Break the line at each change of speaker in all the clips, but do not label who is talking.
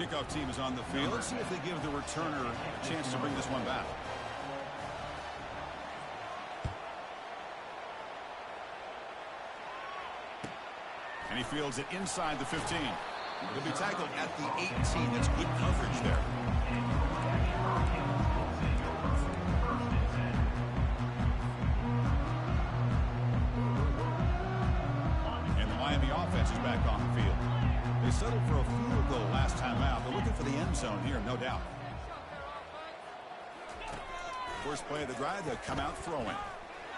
Kickoff team is on the field. Let's see if they give the returner a chance to bring this one back. And he fields it inside the 15. He'll be tackled at the 18. That's good coverage there. And the Miami offense is back on the field. They settled for a field goal last time out. They're looking for the end zone here, no doubt. First play of the drive, they'll come out throwing.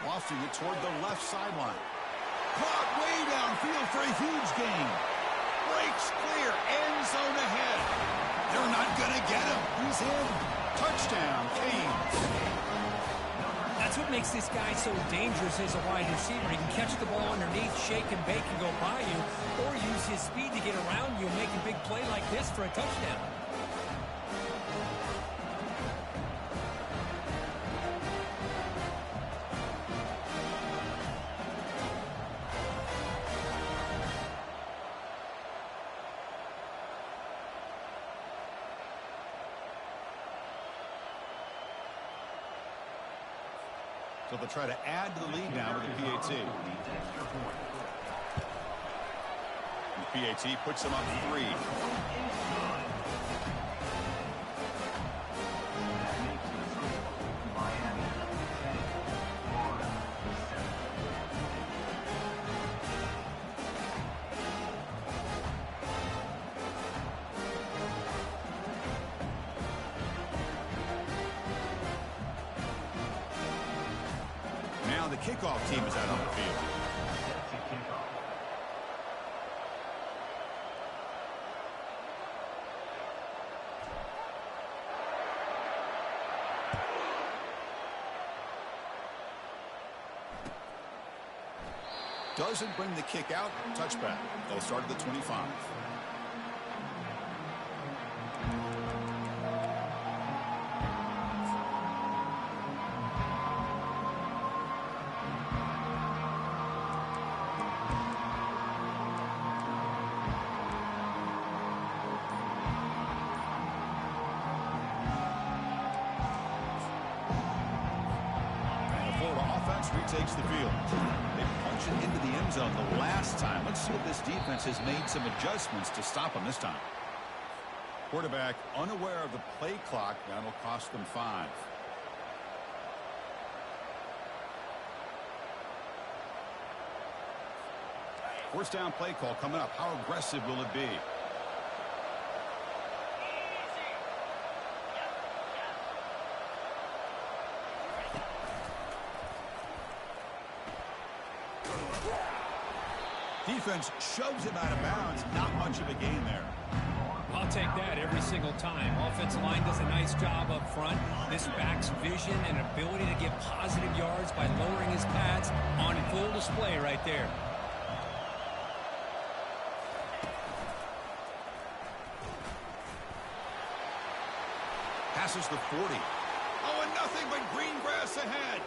Lofting it toward the left sideline. Caught way downfield for a huge gain. Breaks clear, end zone ahead. They're not going to get him. He's in. Touchdown, Canes.
That's what makes this guy so dangerous as a wide receiver. He can catch the ball underneath, shake and bake and go by you, or use his speed to get around you and make a big play like this for a touchdown.
So they'll try to add to the lead now with the PAT. The PAT puts them up 3. Now the kickoff team is out on the field. Doesn't bring the kick out. Touchback. They'll start at the 25. Retakes the field. They punch it into the end zone the last time. Let's see if this defense has made some adjustments to stop them this time. Quarterback unaware of the play clock. That'll cost them 5. First down play call coming up. How aggressive will it be? Defense shoves him out of bounds. Not much of a gain there.
I'll take that every single time. Offensive line does a nice job up front. This back's vision and ability to get positive yards by lowering his pads on full display right there.
Passes the 40. Oh, and nothing but green grass ahead.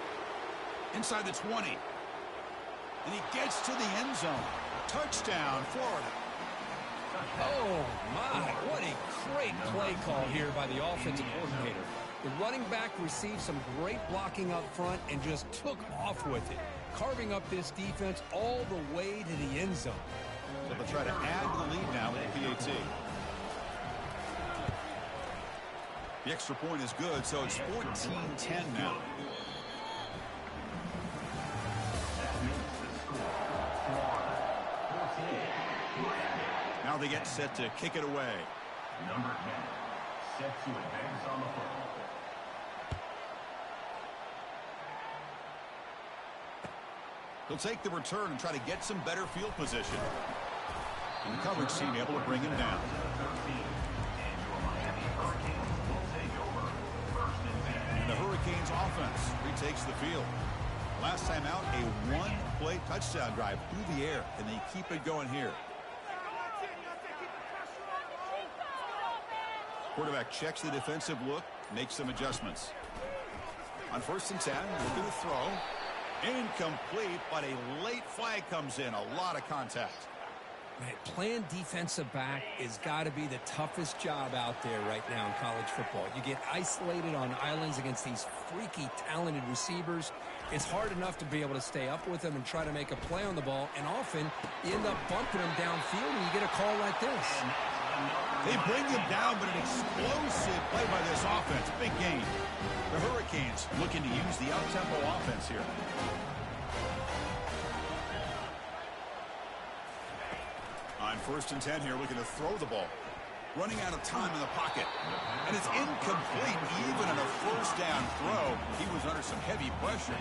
Inside the 20. And he gets to the end zone. Touchdown, Florida.
Oh, my. What a great play call here by the offensive coordinator. The running back received some great blocking up front and just took off with it, carving up this defense all the way to the end zone.
So they'll try to add to the lead now with the PAT. The extra point is good, so it's 14-10 now. Now they get set to kick it away.
Number 10, set to advance on the football.
He'll take the return and try to get some better field position. And the coverage team able to bring him down. And the Hurricanes offense retakes the field. Last time out, a one-play touchdown drive through the air, and they keep it going here. Quarterback checks the defensive look, makes some adjustments. On 1st and 10, looking to throw. Incomplete, but a late flag comes in. A lot of contact.
Man, playing defensive back has got to be the toughest job out there right now in college football. You get isolated on islands against these freaky, talented receivers. It's hard enough to be able to stay up with them and try to make a play on the ball, and often you end up bumping them downfield and you get a call like this.
They bring him down, but an explosive play by this offense. Big gain. The Hurricanes looking to use the up-tempo offense here. On 1st and 10 here, looking to throw the ball. Running out of time in the pocket. And it's incomplete. Even on a 1st down throw, he was under some heavy pressure.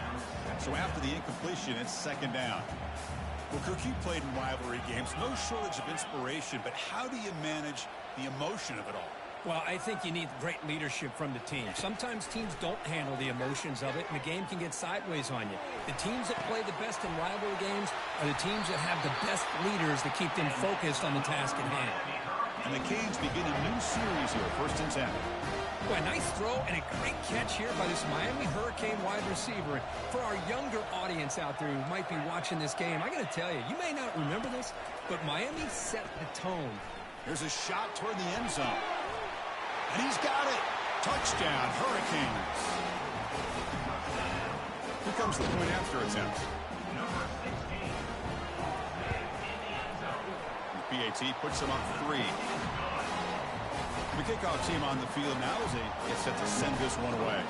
So after the incompletion, it's 2nd down. Well, Cook, you played in rivalry games. No shortage of inspiration, but how do you manage the emotion of it all?
Well, I think you need great leadership from the team. Sometimes teams don't handle the emotions of it, and the game can get sideways on you. The teams that play the best in rivalry games are the teams that have the best leaders to keep them focused on the task at hand.
And the Canes begin a new series here, 1st and 10.
Well, a nice throw and a great catch here by this Miami Hurricane wide receiver. For our younger audience out there who might be watching this game, I got to tell you, you may not remember this, but Miami set the tone.
There's a shot toward the end zone. And he's got it. Touchdown, Hurricanes. Here comes the point after attempt. PAT puts them up 3. The kickoff team on the field now as they get set to send this one away.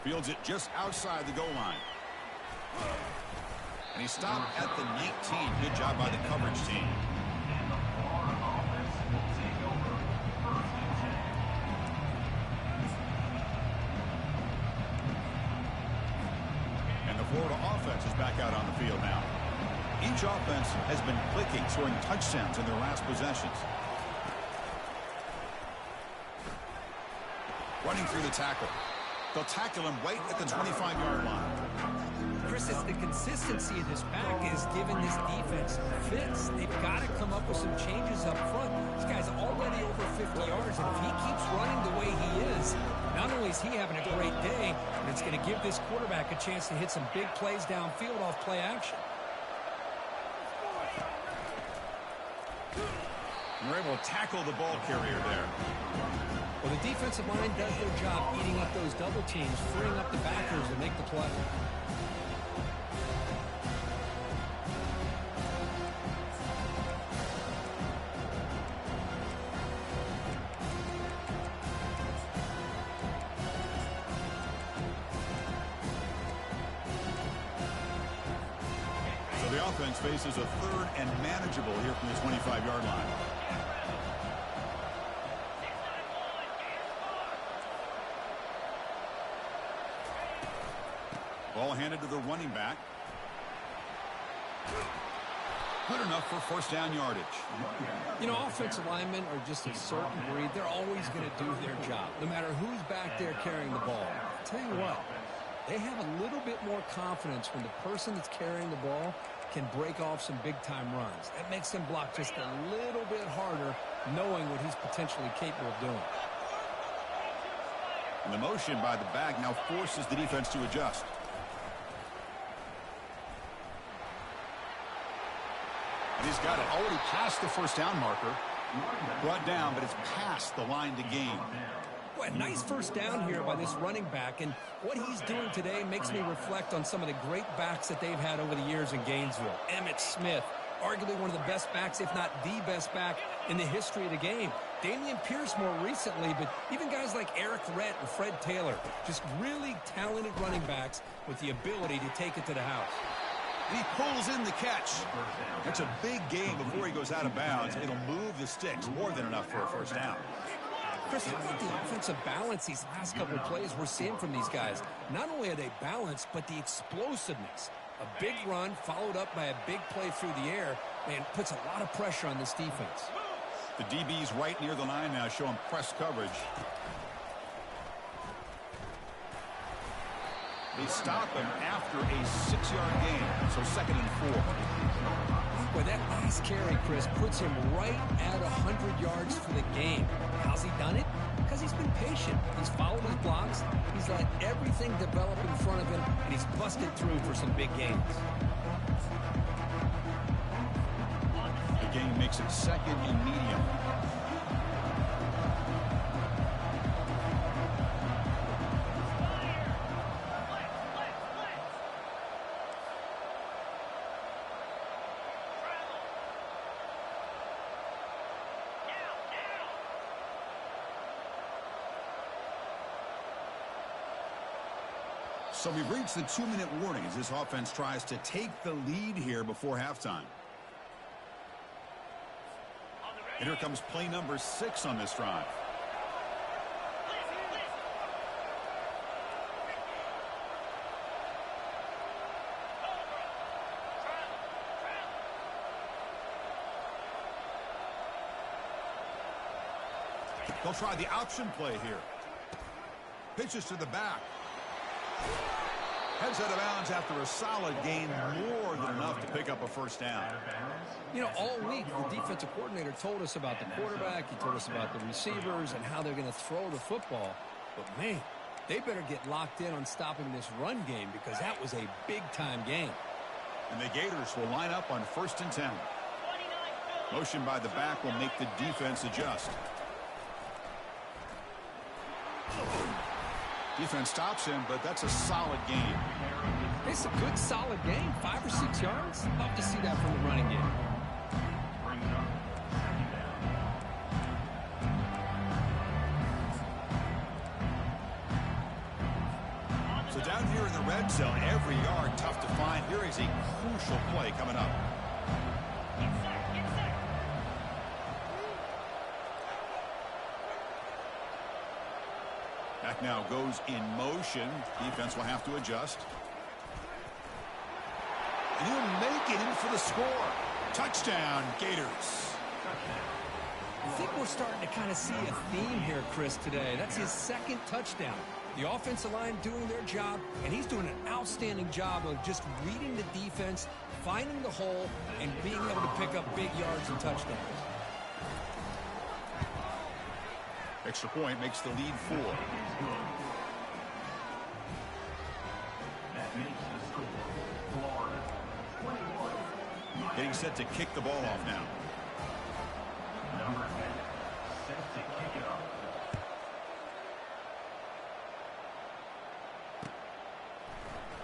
Fields it just outside the goal line. And he stopped at the 19. Good job by the coverage team. And the Florida offense is back out on the field now. Each offense has been clicking, scoring touchdowns in their last possessions. Running through the tackle. They'll tackle him right at the 25-yard line.
Chris, it's the consistency of this back is giving this defense fits. They've got to come up with some changes up front. This guy's already over 50 yards, and if he keeps running the way he is, not only is he having a great day, but it's going to give this quarterback a chance to hit some big plays downfield off play action.
They're able to tackle the ball carrier there.
Well, the defensive line does their job eating up those double teams, freeing up the backers to make the play.
So the offense faces a 3rd and manageable here from the 25-yard line. Ball handed to the running back. Good enough for 1st down yardage.
You know, offensive linemen are just a certain breed. They're always going to do their job, no matter who's back there carrying the ball. I'll tell you what, they have a little bit more confidence when the person that's carrying the ball can break off some big-time runs. That makes them block just a little bit harder, knowing what he's potentially capable of doing.
And the motion by the back now forces the defense to adjust. And he's got it already past the 1st down marker. Brought down, but it's past the line to gain.
Well, a nice 1st down here by this running back, and what he's doing today makes me reflect on some of the great backs that they've had over the years in Gainesville. Emmitt Smith, arguably one of the best backs, if not the best back in the history of the game. Damian Pierce more recently, but even guys like Eric Rhett and Fred Taylor, just really talented running backs with the ability to take it to the house.
He pulls in the catch. That's a big gain before he goes out of bounds. It'll move the sticks, more than enough for a 1st down.
Chris, how about the offensive balance these last couple of plays we're seeing from these guys? Not only are they balanced, but the explosiveness. A big run followed up by a big play through the air, man, puts a lot of pressure on this defense.
The DB's right near the line now, showing press coverage. They stop him after a 6-yard gain, so 2nd and 4.
Boy, that last carry, Chris, puts him right at 100 yards for the game. How's he done it? Because because he's been patient. He's followed his blocks. He's let everything develop in front of him, and he's busted through for some big gains.
The game makes it second and medium. So we've reached the 2-minute warning as this offense tries to take the lead here before halftime. And here comes play number 6 on this drive. They'll try the option play here. Pitches to the back. Heads out of bounds after a solid gain, more than enough to pick up a first down.
You know, all week, the defensive coordinator told us about the quarterback. He told us about the receivers and how they're going to throw the football. But, man, they better get locked in on stopping this run game because that was a big-time game.
And the Gators will line up on 1st and 10. Motion by the back will make the defense adjust. Defense stops him, but that's a solid game.
It's a good, solid game. 5 or 6 yards. Love to see that from the running game.
So down here in the red zone, every yard tough to find. Here is a crucial play coming up. Back now goes in motion. Defense will have to adjust. And he'll make it in for the score. Touchdown, Gators.
I think we're starting to kind of see a theme here, Chris, today. That's his 2nd touchdown. The offensive line doing their job, and he's doing an outstanding job of just reading the defense, finding the hole, and being able to pick up big yards and touchdowns.
Extra point makes the lead 4.
That makes the score Florida 21.
Getting set to kick the ball off now.
Number 10 set to kick it off.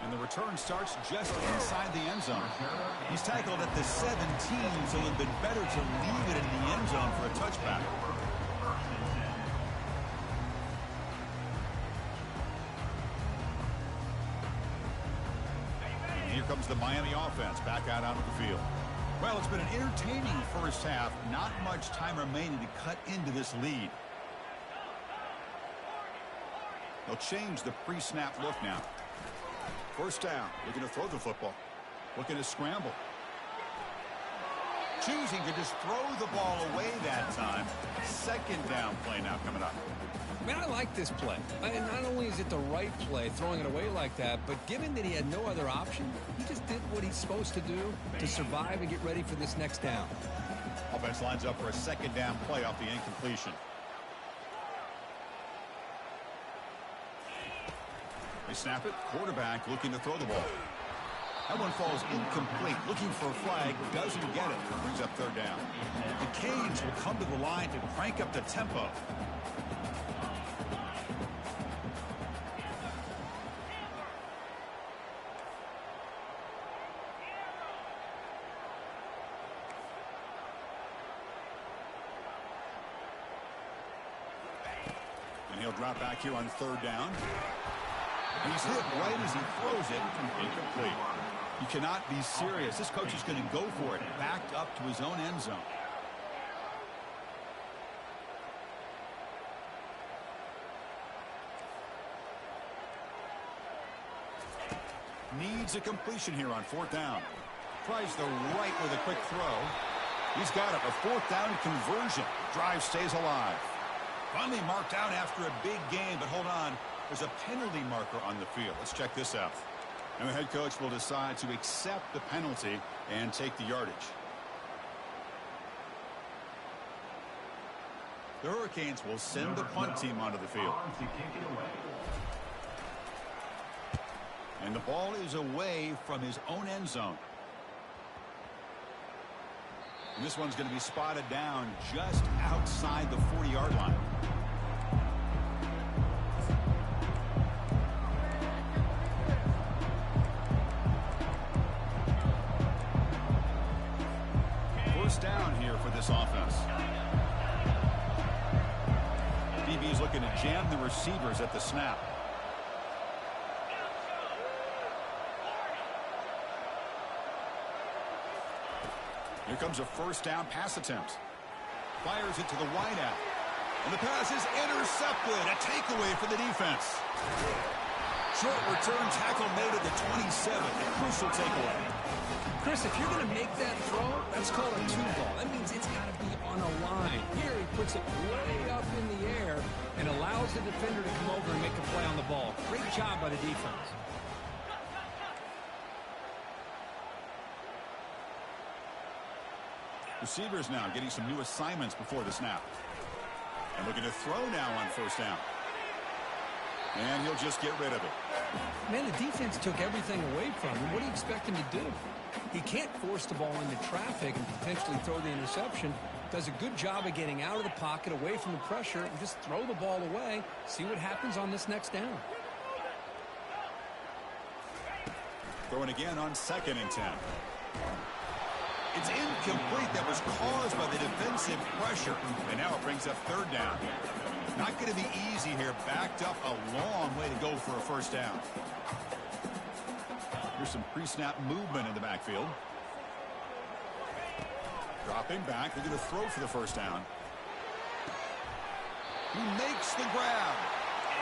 And the return starts just inside the end zone. He's tackled at the 17, so it would have been better to leave it in the end zone for a touchback. Here comes the Miami offense back out onto the field. Well, it's been an entertaining first half. Not much time remaining to cut into this lead. They'll change the pre-snap look now. First down, looking to throw the football. Looking to scramble. Choosing to just throw the ball away that time. 2nd down play now coming up.
Man, I like this play. And not only is it the right play, throwing it away like that, but given that he had no other option, he just did what he's supposed to do to survive and get ready for this next down.
Offense lines up for a 2nd down play off the incompletion. They snap it. Quarterback looking to throw the ball. That one falls incomplete. Looking for a flag. Doesn't get it. Brings up 3rd down. The Canes will come to the line to crank up the tempo. And he'll drop back here on 3rd down. He's hit right as he throws it. Incomplete. You cannot be serious. This coach is going to go for it. Backed up to his own end zone. Needs a completion here on 4th down. Tries the right with a quick throw. He's got it. A 4th down conversion. Drive stays alive. Finally marked out after a big game, but hold on. There's a penalty marker on the field. Let's check this out. And the head coach will decide to accept the penalty and take the yardage. The Hurricanes will send the punt team onto the field.
To kick it away.
And the ball is away from his own end zone. And this one's going to be spotted down just outside the 40-yard line. First down here for this offense. DB's looking to jam the receivers at the snap. Here comes a first down pass attempt. Fires it to the wideout. And the pass is intercepted. A takeaway for the defense. Short return tackle made at the 27. A crucial takeaway.
Chris, if you're going to make that throw, that's called a two ball. That means it's got to be on a line. Here he puts it way up in the air and allows the defender to come over and make a play on the ball. Great job by the defense.
Receivers now getting some new assignments before the snap. And looking to throw now on first down. And he'll just get rid of it.
Man, the defense took everything away from him. What do you expect him to do? He can't force the ball into traffic and potentially throw the interception. Does a good job of getting out of the pocket, away from the pressure, and just throw the ball away. See what happens on this next down.
Throwing again on 2nd and 10. It's incomplete. That was caused by the defensive pressure. And now it brings up 3rd down. Not going to be easy here. Backed up a long way to go for a first down. Here's some pre-snap movement in the backfield. Dropping back. They're going to throw for the first down. He makes the grab.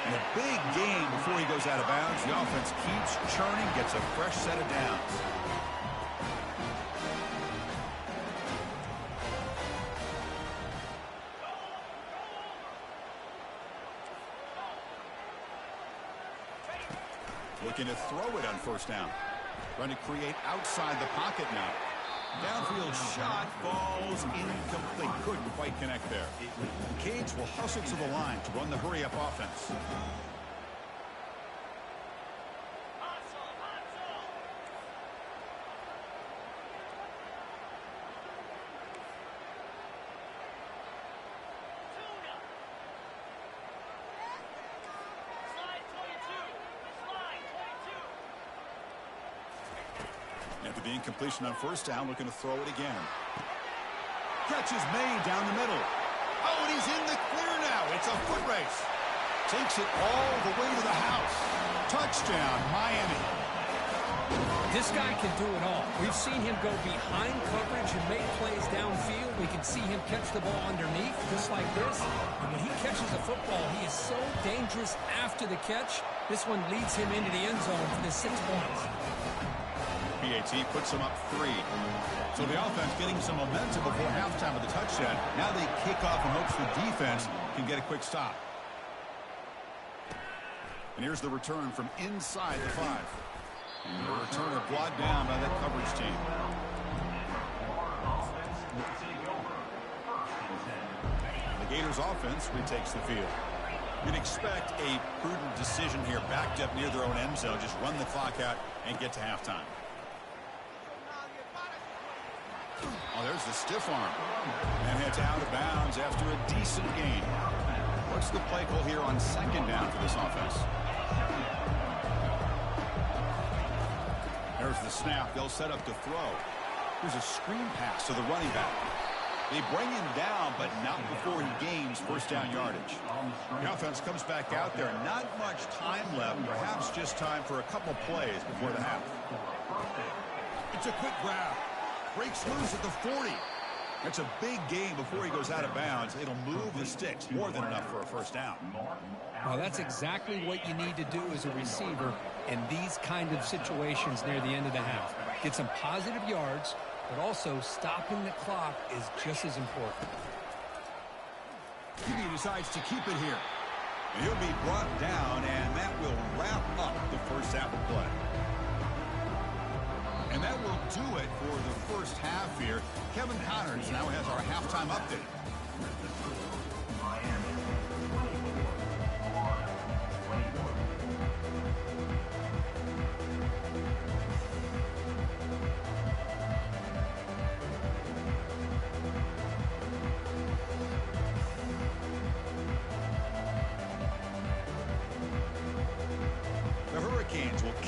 And a big gain before he goes out of bounds. The offense keeps churning, gets a fresh set of downs. Looking to throw it on first down. Trying to create outside the pocket now. Downfield shot falls incomplete. Couldn't quite connect there. The Canes will hustle to the line to run the hurry-up offense. After the incompletion on first down, looking to throw it again. Catch is made down the middle. Oh, and he's in the clear now. It's a foot race. Takes it all the way to the house. Touchdown, Miami.
This guy can do it all. We've seen him go behind coverage and make plays downfield. We can see him catch the ball underneath, just like this. And when he catches the football, he is so dangerous after the catch. This one leads him into the end zone for the 6 points.
PAT puts them up 3. So the offense getting some momentum before halftime with the touchdown. Now they kick off in hopes the defense can get a quick stop. And here's the return from inside the 5. And the returner brought down by that coverage team. The Gators offense retakes the field. You'd expect a prudent decision here, backed up near their own end zone. Just run the clock out and get to halftime. Oh, there's the stiff arm. And it's out of bounds after a decent gain. What's the play call here on 2nd down for this offense? There's the snap. They'll set up to throw. Here's a screen pass to the running back. They bring him down, but not before he gains first down yardage. The offense comes back out there. Not much time left. Perhaps just time for a couple plays before the half. It's a quick grab. Breaks loose at the 40. That's a big gain before he goes out of bounds. It'll move the sticks. More than enough for a first down.
Well, that's exactly what you need to do as a receiver in these kind of situations near the end of the half. Get some positive yards, but also stopping the clock is just as important.
He decides to keep it here. And he'll be brought down, and that will wrap up the first half of play. And that will do it for the first half here. Kevin Connors now has our halftime update.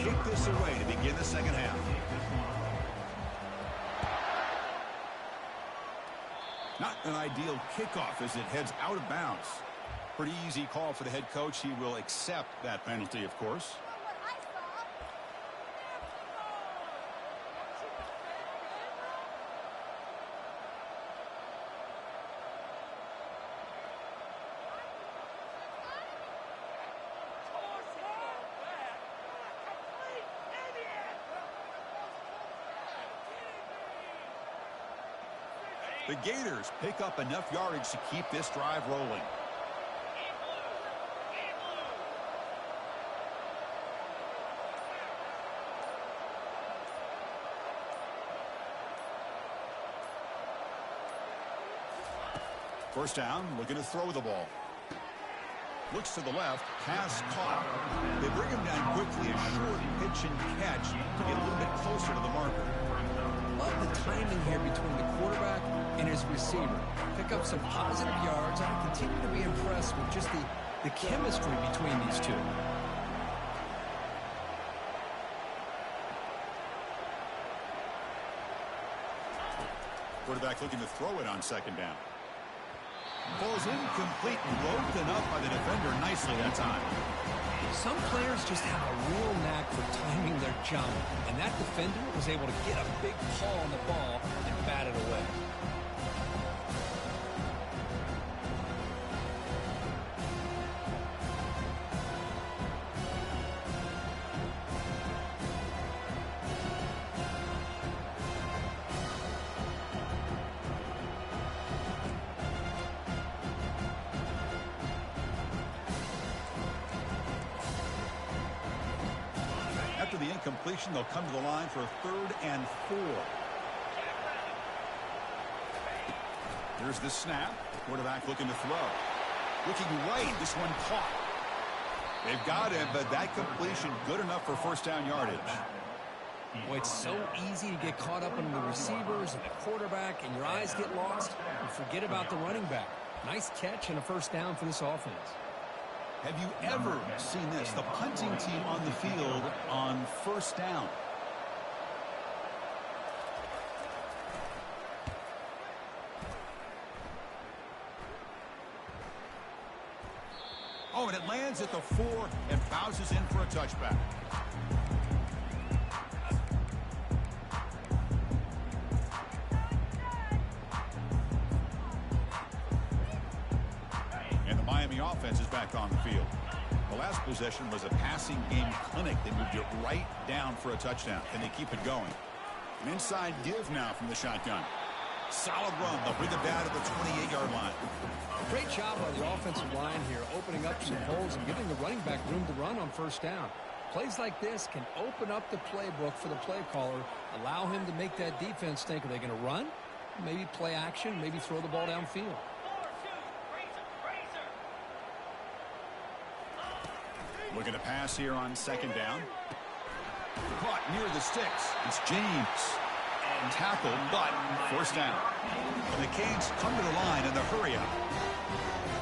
kick this away to begin the second half. Not an ideal kickoff as it heads out of bounds. Pretty easy call for the head coach. He will accept that penalty, of course. The Gators pick up enough yardage to keep this drive rolling. First down, looking to throw the ball. Looks to the left, pass caught. They bring him down quickly, a short pitch and catch to get a little bit closer to the marker.
Love the timing here between the quarterback and his receiver. Pick up some positive yards. I continue to be impressed with just the chemistry between these two.
Quarterback looking to throw it on second down. Ball's incomplete, broken up by the defender nicely that time.
Some players just have a real knack for timing their jump, and that defender was able to get a big paw on the ball and bat it away.
After the incompletion, they'll come to the line for a 3rd and 4. Here's the snap. Quarterback looking to throw. Looking right. This one caught. They've got him, but that completion good enough for first down yardage.
Boy, it's so easy to get caught up in the receivers and the quarterback, and your eyes get lost. You forget about the running back. Nice catch and a first down for this offense.
Have you ever seen this? The punting team on the field on first down. Oh, and it lands at the 4 and bounces in for a touchback. And the Miami offense is back on the field. The last possession was a passing game clinic. They moved it right down for a touchdown. Can they keep it going? An inside give now from the shotgun. Solid run. They'll bring it down to the 28-yard line.
Great job on the offensive line here, opening up some holes and giving the running back room to run on first down. Plays like this can open up the playbook for the play caller, allow him to make that defense think, are they going to run? Maybe play action, maybe throw the ball downfield.
Looking to pass here on second down. Caught near the sticks. It's James. And tackled, but first down. And the Canes come to the line in the hurry up.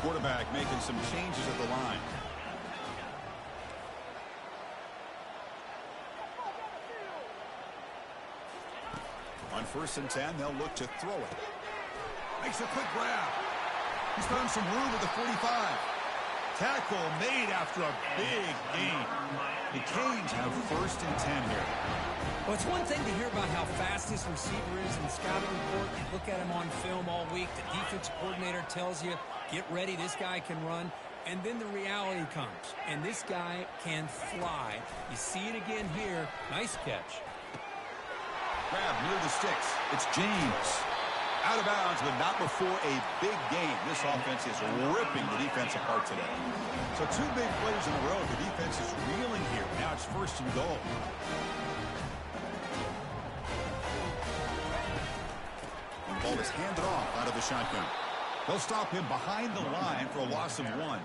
Quarterback making some changes at the line. On 1st and 10, they'll look to throw it. Makes a quick grab. He's found some room at the 45. Tackle made after a big gain. The Canes have 1st and 10 here.
Well, it's one thing to hear about how fast this receiver is in the scouting report. You look at him on film all week. The defense coordinator tells you, get ready, this guy can run. And then the reality comes, and this guy can fly. You see it again here. Nice catch.
Grab near the sticks. It's James. Out of bounds, but not before a big game. This offense is ripping the defense apart today. So 2 big plays in a row. The defense is reeling here. Now it's 1st and goal. Ball is handed off out of the shotgun. They'll stop him behind the line for a loss of 1.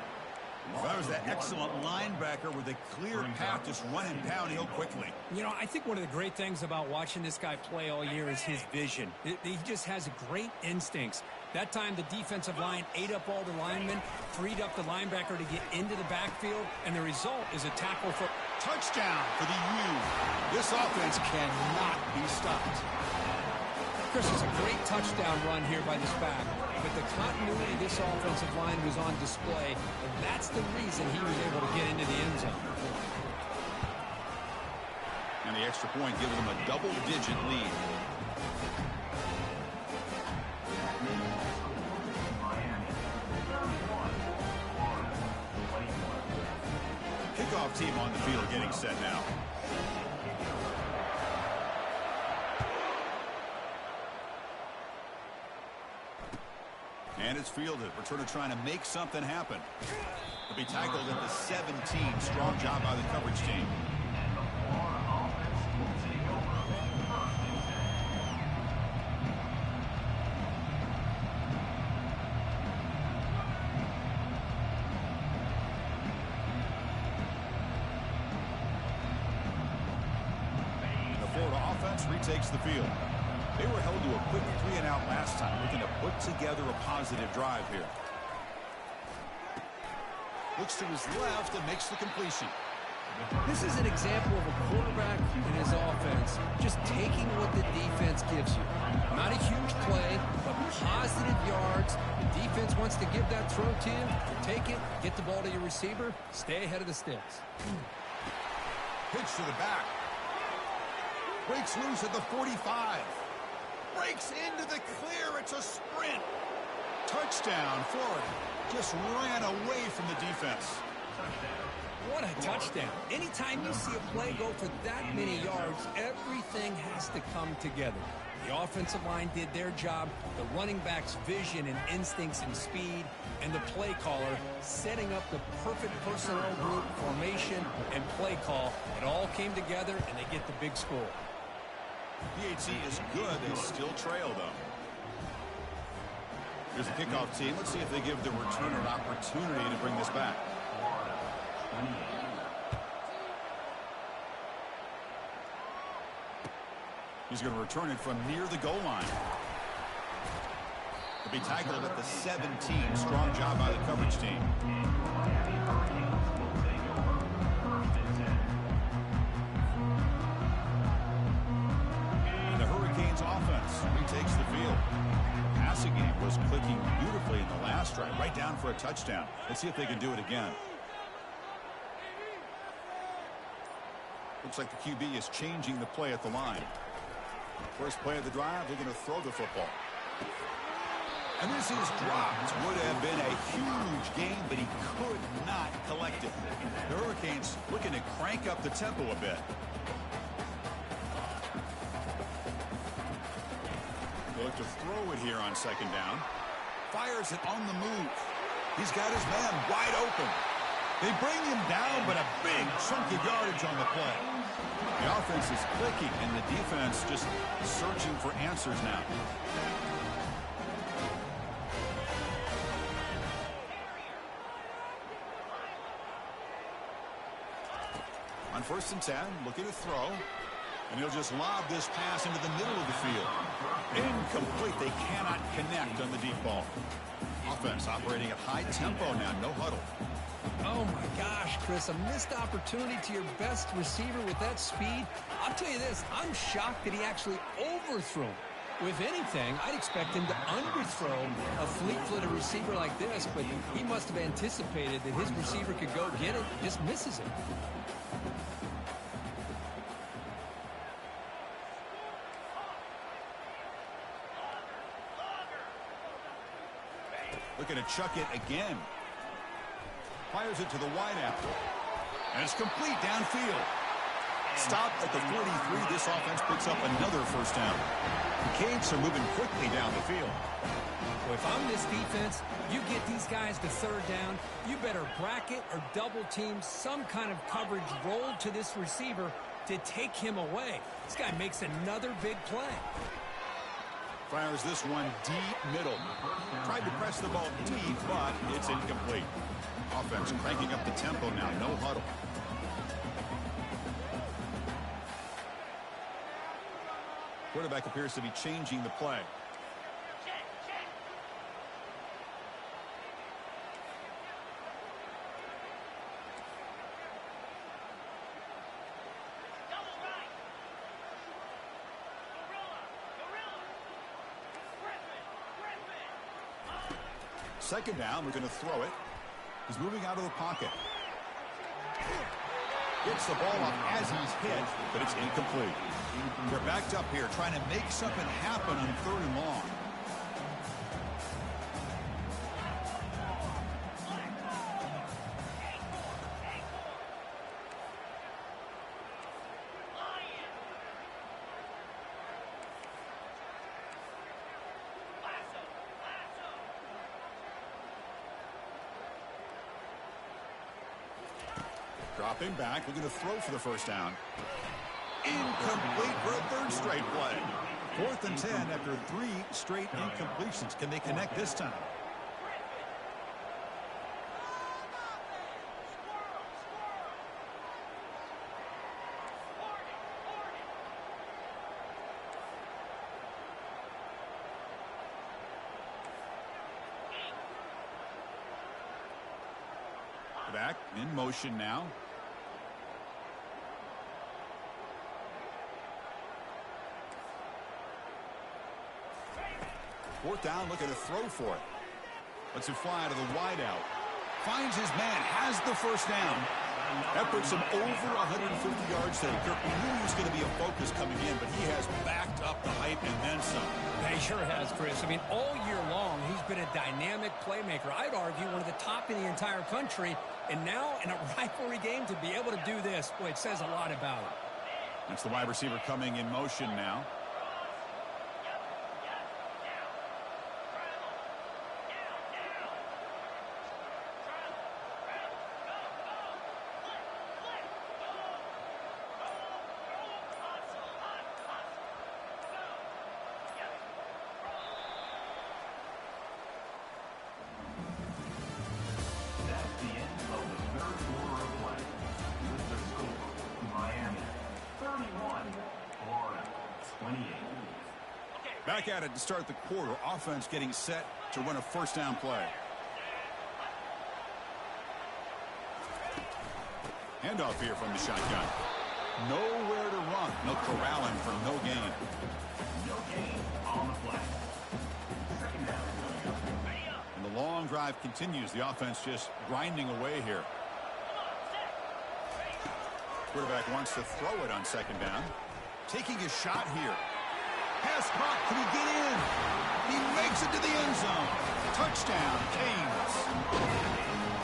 That was that excellent linebacker with a clear path, just running downhill quickly.
You know, I think one of the great things about watching this guy play all year is his vision. He just has great instincts. That time, the defensive line ate up all the linemen, freed up the linebacker to get into the backfield, and the result is a tackle for...
Touchdown for the U. This offense cannot be stopped.
Chris, it's a great touchdown run here by this back, but the continuity of this offensive line was on display, and that's the reason he was able to get into the end zone.
And the extra point giving them a double-digit lead. Kickoff team on the field getting set now. And it's fielded. Returner trying to make something happen. He'll be tackled at the 17. Strong job by the coverage team. Retakes the field. They were held to a quick 3-and-out last time, looking to put together a positive drive here. Looks to his left and makes the completion.
This is an example of a quarterback and his offense just taking what the defense gives you. Not a huge play, but positive yards. The defense wants to give that throw to you. Take it, get the ball to your receiver, stay ahead of the sticks.
Pitch to the back. Breaks loose at the 45. Breaks into the clear. It's a sprint. Touchdown, Florida. Just ran away from the defense.
What a touchdown. Anytime you see a play go for that many yards, everything has to come together. The offensive line did their job, the running back's vision and instincts and speed, and the play caller setting up the perfect personnel group, formation, and play call. It all came together, and they get the big score.
PHC is good. They still trail, though. Here's the kickoff team. Let's see if they give the returner an opportunity to bring this back. He's going to return it from near the goal line. He'll be tackled at the 17. Strong job by the coverage team. And the Hurricanes offense retakes the field. The passing game was clicking beautifully in the last drive, right down for a touchdown. Let's see if they can do it again. Looks like the QB is changing the play at the line. First play of the drive, they're going to throw the football. And this is dropped. Would have been a huge gain, but he could not collect it. The Hurricanes looking to crank up the tempo a bit. They look to throw it here on second down. Fires it on the move. He's got his man wide open. They bring him down, but a big chunk of yardage on the play. The offense is clicking, and the defense just searching for answers now. On 1st and 10, looking to throw. And he'll just lob this pass into the middle of the field. Incomplete. They cannot connect on the deep ball. Offense operating at high tempo now. No huddle.
Oh, my gosh, Chris, a missed opportunity to your best receiver with that speed. I'll tell you this, I'm shocked that he actually overthrew. With anything, I'd expect him to underthrow a fleet-footed receiver like this, but he must have anticipated that his receiver could go get it, just misses it.
Looking to chuck it again. Fires it to the wideout. And it's complete downfield. Stopped at the 43. This offense picks up another first down. The Canes are moving quickly down the field.
Well, if I'm this defense, you get these guys to third down, you better bracket or double team some kind of coverage roll to this receiver to take him away. This guy makes another big play.
Fires this one deep middle. Tried to press the ball deep, but it's incomplete. Offense cranking up the tempo now. No huddle. Quarterback appears to be changing the play. Second down, we're going to throw it. He's moving out of the pocket. Gets the ball up as he's hit, but it's incomplete. They're backed up here trying to make something happen on 3rd and long. Dropping back, we're going to throw for the first down. Incomplete for a 3rd straight play. 4th and 10 after 3 straight incompletions. Can they connect this time? Back in motion now. 4th down, looking to throw for it. Lets it fly to the wideout. Finds his man, has the first down. That puts him over 150 yards today. Kirk, we knew he was going to be a focus coming in, but he has backed up the hype and then some.
Yeah, he sure has, Chris. I mean, all year long, he's been a dynamic playmaker. I'd argue one of the top in the entire country. And now, in a rivalry game, to be able to do this, boy, it says a lot about him.
That's the wide receiver coming in motion now. Back at it to start the quarter. Offense getting set to run a first down play. Handoff here from the shotgun. Nowhere to run. No corralling for no gain.
No gain on the play. Second down.
And the long drive continues. The offense just grinding away here. Quarterback wants to throw it on second down. Taking a shot here. Pass caught. Can he get in? He makes it to the end zone. Touchdown, Canes.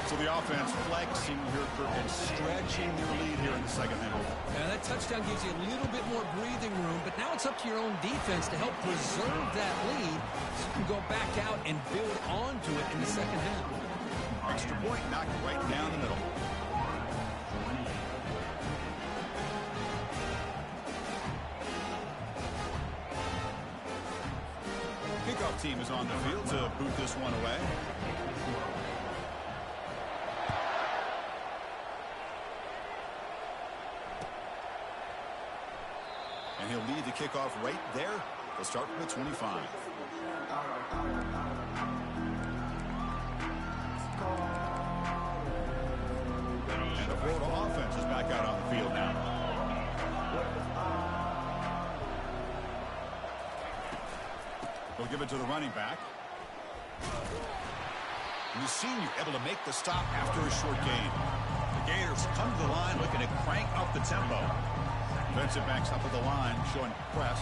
So the offense flexing here, Kirk, and stretching their lead here in the second half.
Yeah, that touchdown gives you a little bit more breathing room, but now it's up to your own defense to help preserve that lead so you can go back out and build onto it in the second half.
Extra point knocked right down the middle. Kickoff team is on the field to boot this one away. And he'll lead the kickoff right there. They'll start from the 25. And the Florida offense is back out on the field now. They'll give it to the running back. And the senior able to make the stop after a short gain. The Gators come to the line looking to crank up the tempo. Defensive backs up at the line showing press.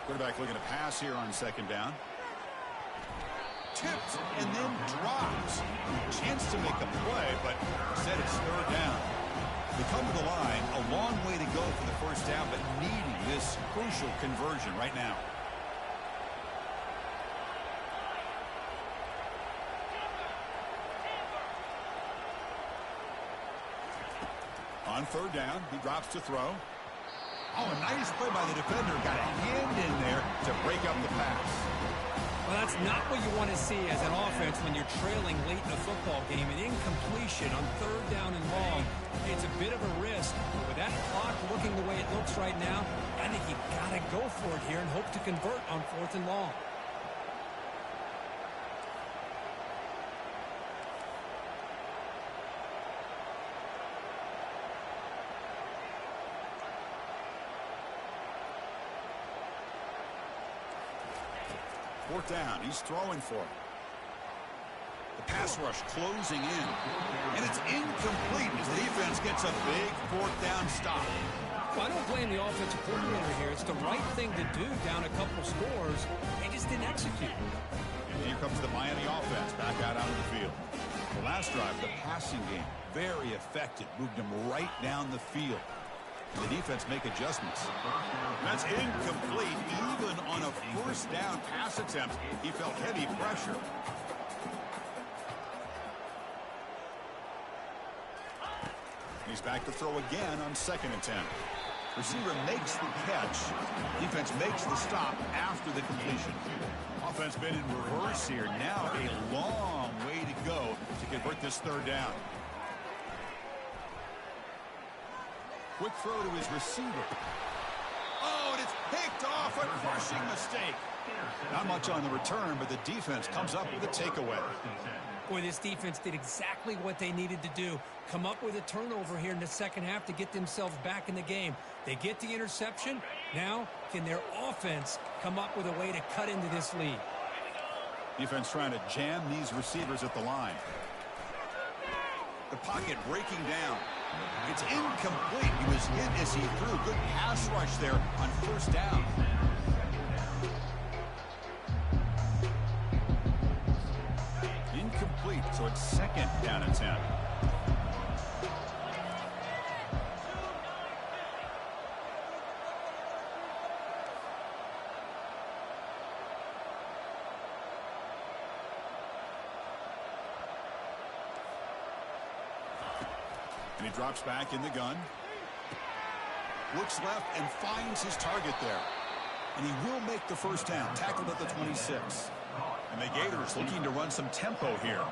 Quarterback looking to pass here on second down. Tipped and then drops. Chance to make a play, but instead it's third down. They come to the line, a long way to go for the first down, but needing this crucial conversion right now. On third down, he drops to throw. Oh, a nice play by the defender. Got a hand in there to break up the pass.
Well, that's not what you want to see as an offense when you're trailing late in a football game. An incompletion on third down and long. It's a bit of a risk. With that clock looking the way it looks right now, I think you've got to go for it here and hope to convert on fourth and long.
Fourth down. He's throwing for it. The pass rush closing in. And it's incomplete as the defense gets a big fourth down stop.
Well, I don't blame the offensive coordinator here. It's the right thing to do down a couple scores. They just didn't execute.
And here comes the Miami offense back out onto the field. The last drive, the passing game, very effective. Moved them right down the field. And the defense make adjustments. That's incomplete. Even on a first down pass attempt, he felt heavy pressure. He's back to throw again on 2nd and 10. Receiver makes the catch. Defense makes the stop after the completion. Offense been in reverse here. Now a long way to go to convert this third down. Quick throw to his receiver. Oh, and it's picked off. A crushing mistake. Not much on the return, but the defense comes up with a takeaway.
Boy, this defense did exactly what they needed to do. Come up with a turnover here in the second half to get themselves back in the game. They get the interception. Now, can their offense come up with a way to cut into this lead?
Defense trying to jam these receivers at the line. The pocket breaking down. It's incomplete. He was hit as he threw. Good pass rush there on first down. Incomplete, so it's 2nd down and 10. And he drops back in the gun. Looks left and finds his target there. And he will make the first down. Tackled at the 26. And the Gators looking to run some tempo here.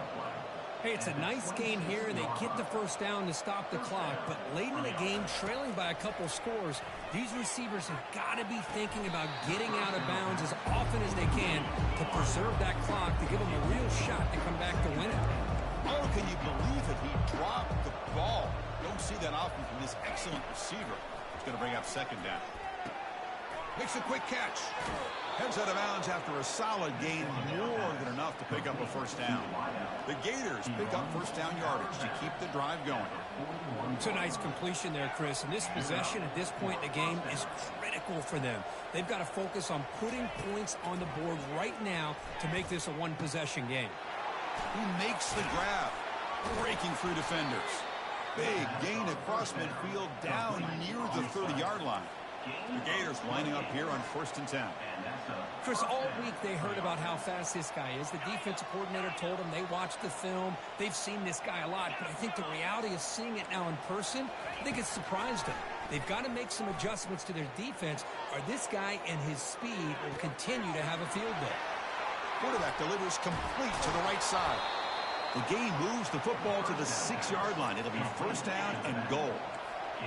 Hey, it's a nice gain here, and they get the first down to stop the clock. But late in the game, trailing by a couple scores, these receivers have got to be thinking about getting out of bounds as often as they can to preserve that clock, to give them a real shot to come back to win it.
Oh, can you believe it? He dropped the ball. Don't see that often from this excellent receiver. He's going to bring up 2nd down. Makes a quick catch. Heads out of bounds after a solid gain, more than enough to pick up a first down. The Gators pick up first down yardage to keep the drive going.
It's a nice completion there, Chris. And this possession at this point in the game is critical for them. They've got to focus on putting points on the board right now to make this a one-possession game.
He makes the grab, breaking through defenders. Big gain across midfield down near the 30-yard line. The Gators lining up here on 1st and 10.
Chris, all week they heard about how fast this guy is. The defensive coordinator told them they watched the film. They've seen this guy a lot. But I think the reality of seeing it now in person, I think it's surprised them. They've got to make some adjustments to their defense, or this guy and his speed will continue to have a field day.
Quarterback delivers complete to the right side. The game moves the football to the 6-yard line. It'll be first down and goal.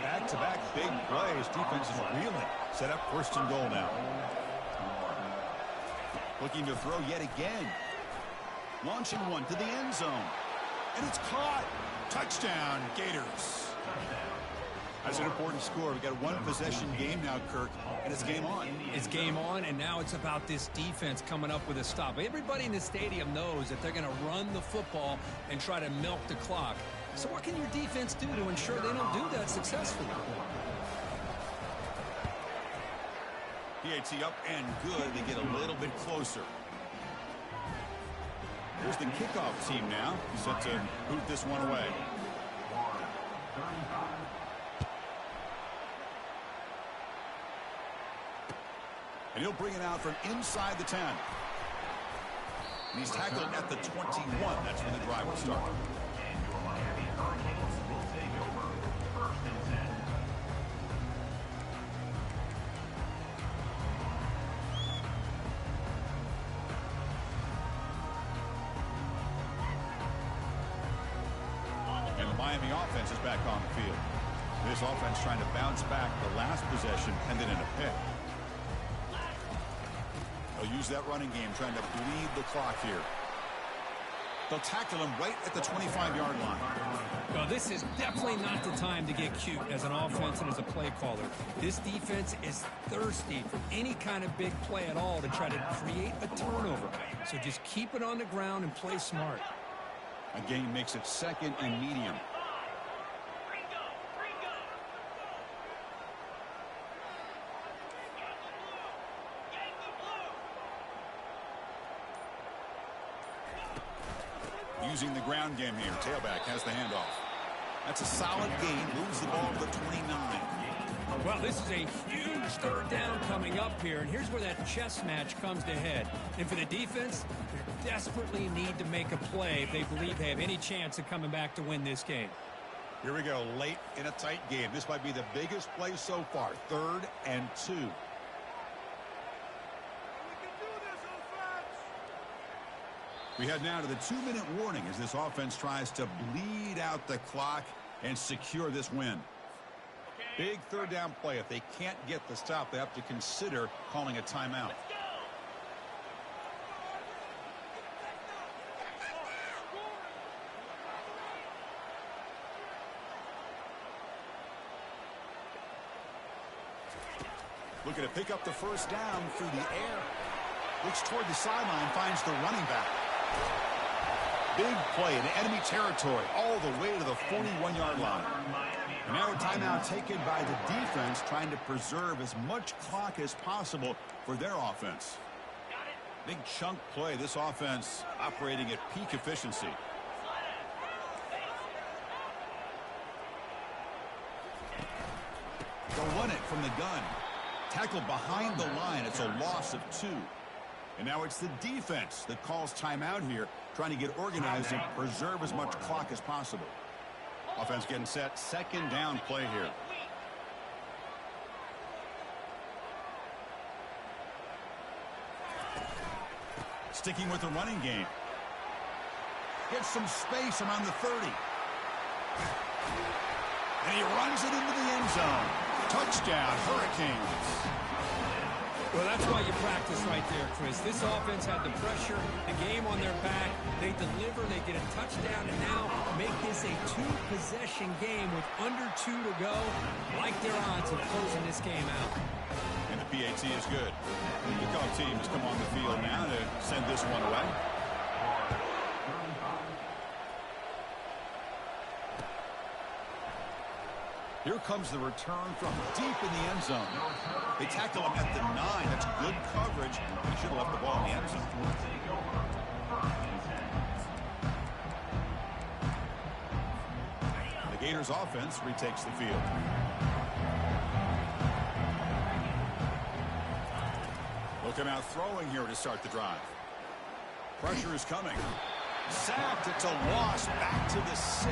Back-to-back big plays. Defense is reeling. Set up 1st and goal now. Looking to throw yet again. Launching one to the end zone. And it's caught. Touchdown, Gators. That's an important score. We've got a one-possession game now, Kirk, and it's game on.
It's game on, and now it's about this defense coming up with a stop. Everybody in the stadium knows that they're going to run the football and try to milk the clock. So what can your defense do to ensure they don't do that successfully?
PAT up and good. They get a little bit closer. Here's the kickoff team now. He's set to boot this one away. And he'll bring it out from inside the 10. And he's tackled at the 21. That's when the drive will start. And the Miami offense is back on the field. This offense trying to bounce back the last possession and then in a pick. They'll use that running game trying to bleed the clock here. They'll tackle him right at the 25-yard line.
Well, this is definitely not the time to get cute as an offense and as a play caller. This defense is thirsty for any kind of big play at all to try to create a turnover. So just keep it on the ground and play smart.
A gain makes it 2nd and medium. Using the ground game here. Tailback has the handoff. That's a solid gain. Moves the ball to the 29.
Well, this is a huge third down coming up here, and here's where that chess match comes to head. And for the defense, they desperately need to make a play if they believe they have any chance of coming back to win this game.
Here we go, late in a tight game. This might be the biggest play so far. 3rd and 2. We head now to the 2-minute warning as this offense tries to bleed out the clock and secure this win. Big third down play. If they can't get the stop, they have to consider calling a timeout. Looking to pick up the first down through the air. Looks toward the sideline, finds the running back. Big play in enemy territory all the way to the 41-yard line. And now a timeout taken by the defense, trying to preserve as much clock as possible for their offense. Big chunk play. This offense operating at peak efficiency. They'll run it from the gun. Tackled behind the line. It's a loss of 2. And now it's the defense that calls timeout here, trying to get organized and preserve as much clock as possible. Offense getting set. 2nd down play here. Sticking with the running game. Gets some space around the 30. And he runs it into the end zone. Touchdown, Hurricanes.
Well, that's why you practice right there, Chris. This offense had the pressure, the game on their back. They deliver, they get a touchdown, and now make this a 2-possession game with under 2 to go. Like their odds of closing this game out.
And the PAT is good. The kickoff team has come on the field now to send this one away. Here comes the return from deep in the end zone. They tackle him at the 9. That's good coverage. He should have left the ball in the end zone. The Gators offense retakes the field. They'll come out throwing here to start the drive. Pressure is coming. Sacked. It's a loss. Back to the 6.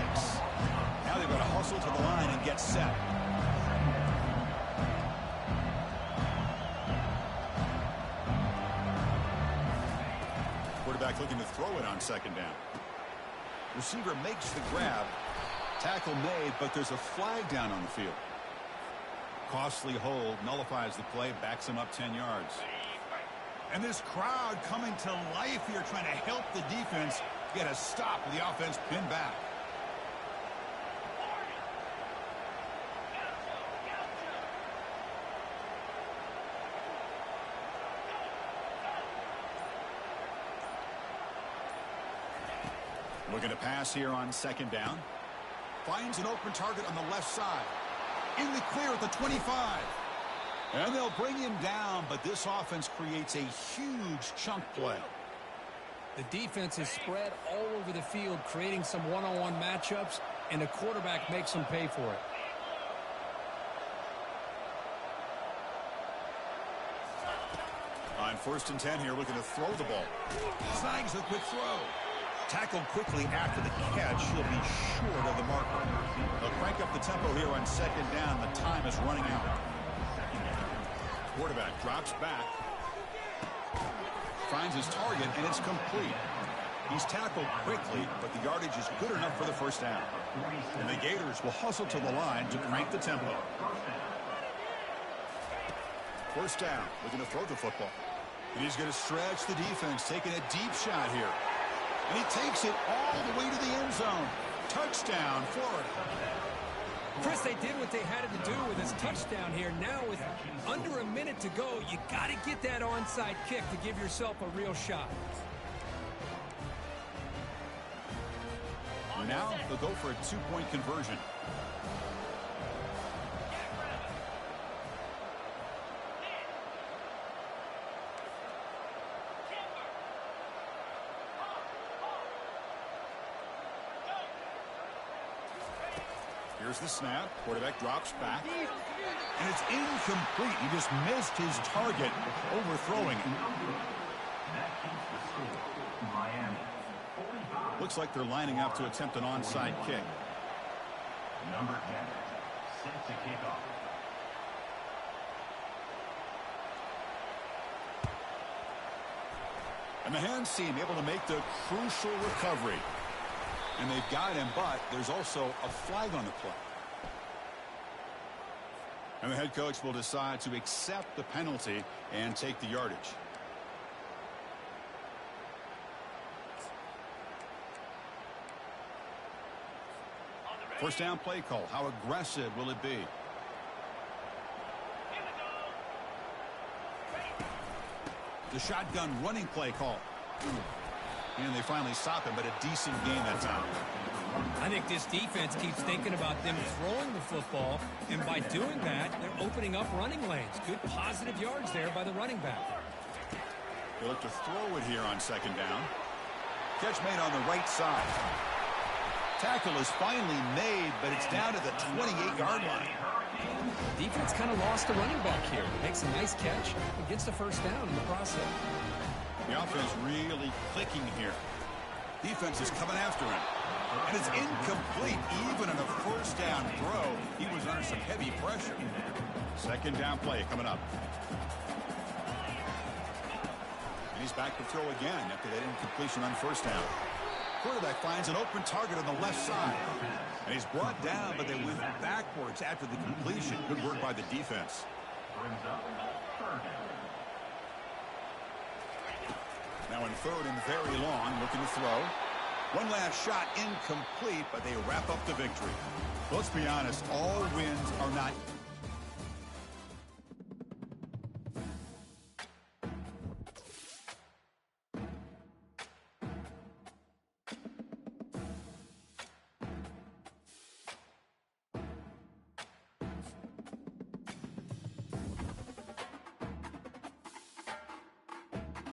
Now they've got to hustle to the line and get set. Quarterback looking to throw it on 2nd down. Receiver makes the grab. Tackle made, but there's a flag down on the field. Costly hold, nullifies the play, backs him up 10 yards. And this crowd coming to life here, trying to help the defense get a stop with the offense pinned back. Looking to pass here on 2nd down. Finds an open target on the left side. In the clear at the 25. And they'll bring him down, but this offense creates a huge chunk play.
The defense is spread all over the field, creating some one-on-one matchups, and the quarterback makes them pay for it.
On 1st and 10 here, looking to throw the ball. Snags a quick throw. Tackled quickly after the catch. He'll be short of the marker. They'll crank up the tempo here on 2nd down. The time is running out. Quarterback drops back. Finds his target, and it's complete. He's tackled quickly, but the yardage is good enough for the first down. And the Gators will hustle to the line to crank the tempo. 1st down, looking to throw the football. And he's going to stretch the defense, taking a deep shot here. And he takes it all the way to the end zone. Touchdown, Florida.
Chris, they did what they had to do with his touchdown here. Now with under a minute to go, you got to get that onside kick to give yourself a real shot.
Now they'll go for a two-point conversion. Here's the snap. Quarterback drops back. And it's incomplete. He just missed his target, overthrowing it.
That keeps the score. Miami.
Looks like they're lining up to attempt an onside kick.
Number 10. Set to kick off.
And the hands team able to make the crucial recovery. And they've got him, but there's also a flag on the play. And the head coach will decide to accept the penalty and take the yardage. First down play call. How aggressive will it be? The shotgun running play call. And they finally stop him, but a decent gain that time.
I think this defense keeps thinking about them throwing the football, and by doing that, they're opening up running lanes. Good positive yards there by the running back.
They look to throw it here on second down. Catch made on the right side. Tackle is finally made, but it's down to the 28-yard line.
Defense kind of lost the running back here. Makes a nice catch and gets the first down in the process.
The offense really clicking here. Defense is coming after him. And it's incomplete. Even in a first down throw, he was under some heavy pressure. Second down play coming up. And he's back to throw again after that incompletion on first down. Quarterback finds an open target on the left side. And he's brought down, but they went backwards after the completion. Good work by the defense.
Brings up third down.
Now in third and very long, looking to throw. One last shot, incomplete, but they wrap up the victory. Let's be honest, all wins are not